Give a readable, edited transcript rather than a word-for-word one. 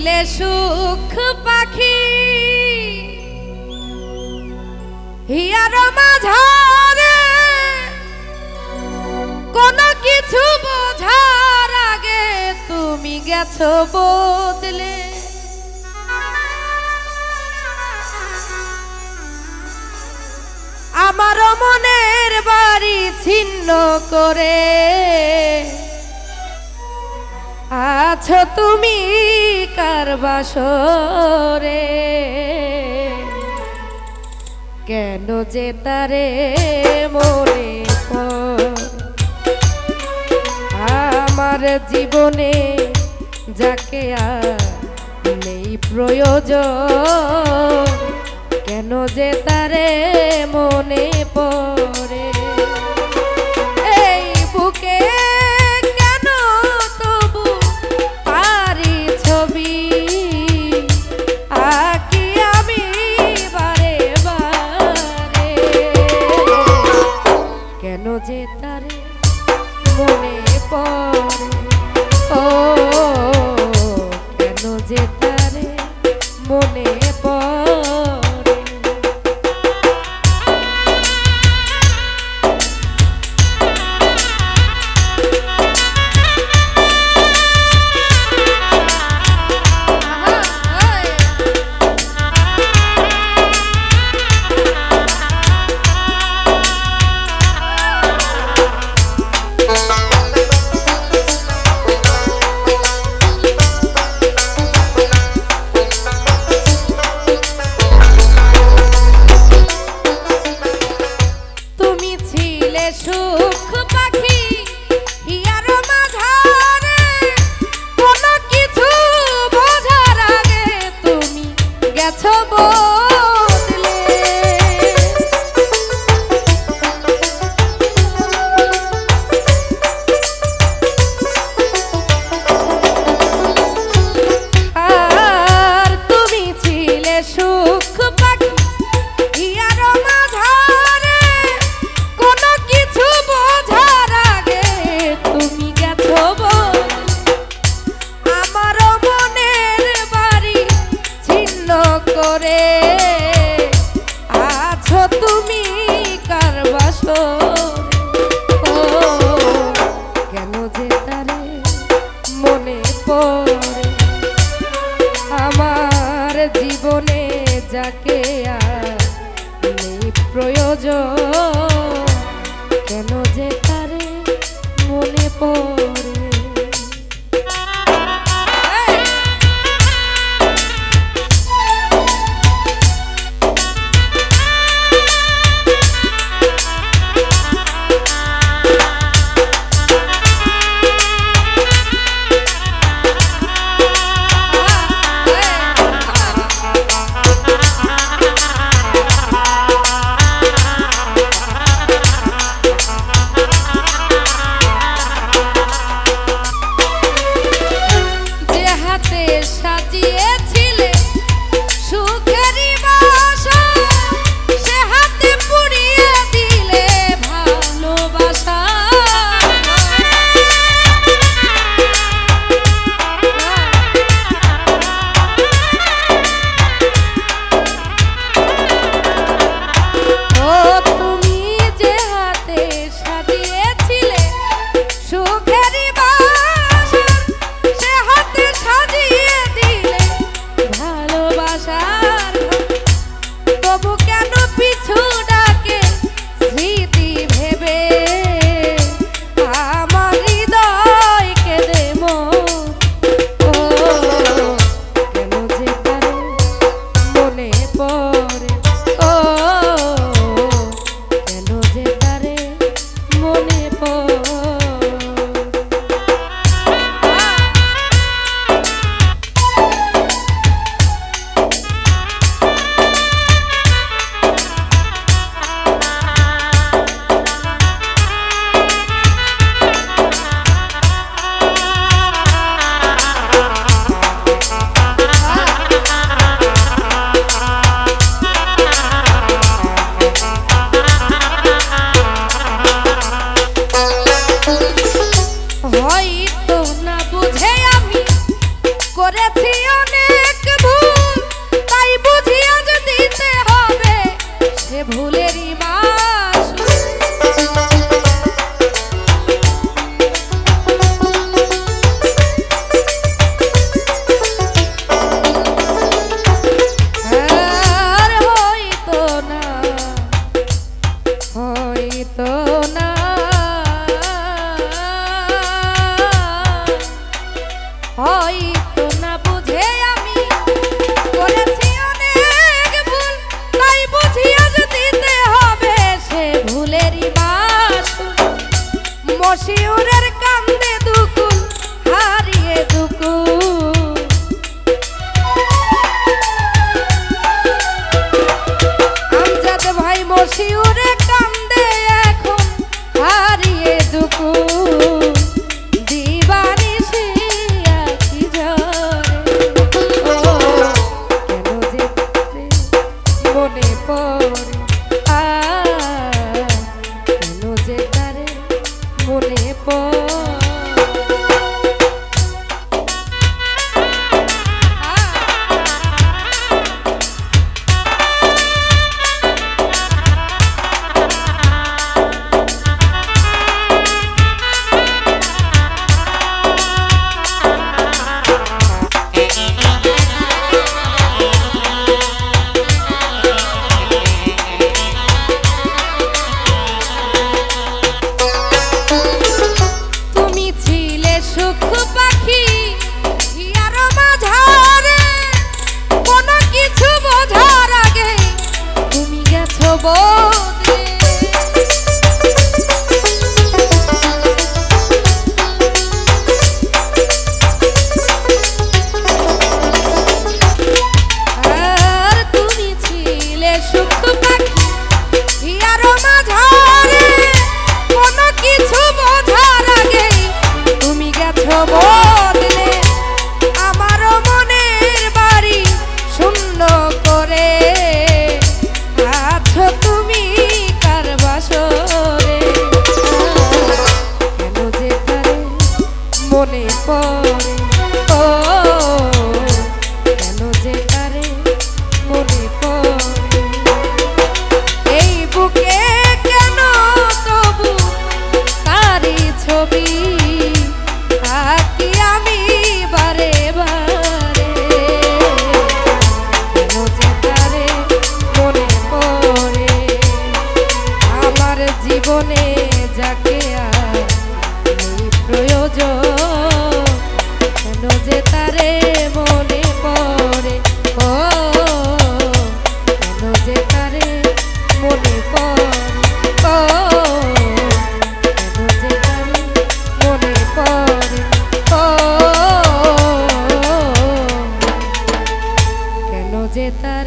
ছিলে সুখ পাখি হিয়ার মাঝারে কোনো কিছু বোঝার আগে তুমি গেছো বদলে আমার মনের বাড়ি ছিন্ন করে আছো তুমি কার বাসরে কেন যে তারে মনে আমার জীবনে যাকে আর নেই প্রয়োজন কেন যে তারে মনে পড়ে এই বুকে কেন তবু পারি ছবি আঁকি আমি বারে বারে কেন যে তারে মনে পড়ে ও কেন যে তারে মনে পড়ে সুখ পাখি হিয়ার মাঝারে কোনো কিছু বোঝার আগে তুমি গেছো বদলে আর তুমি ছিলে সুখ পাখি হিয়ার মাঝারে কোনো কিছু বোঝার আগে তুমি গেছো আমার মনের বাড়ি ছিন্ন করে আছো তুমি কার বাসরে কেন যে তারে মনে পড়ে আমার জীবনে যাকে আর নেই প্রয়োজন কেন যে তারে মনে পড়ে করেছি অনেক ভুল, তাই বুঝি আজ দিতে হবে সে ভুলেরই মাসুল। আর হয়তো না, হয়তো না, হয়তো না বুঝে আমি করেছি অনেক ভুল, তাই বুঝি আজ দিতে হবে সে ভুলেরই মাসুল। মশিউরের কান্দে দুকুল হারিয়ে দুকুল, আমজাদ ভাই মশিউরে কান্দে এখন হারিয়ে দুকুল। মনে পড়ে কেন যে তারে মনে পড়ে। মনে পড়ে ও কেন যে তারে মনে পড়ে। এই বুকে কেন তবু তারি ছবি আঁকি আমি বারে বারে, কেন যে তারে মনে পড়ে। আমার জীবনে যাকে আর নেই প্রয়োজন, কেন যে তারে মনে পড়ে ও কেন যে তারে মনে পড়ে ও কেন যে তারে মনে পড়ে ও কেন যে তারে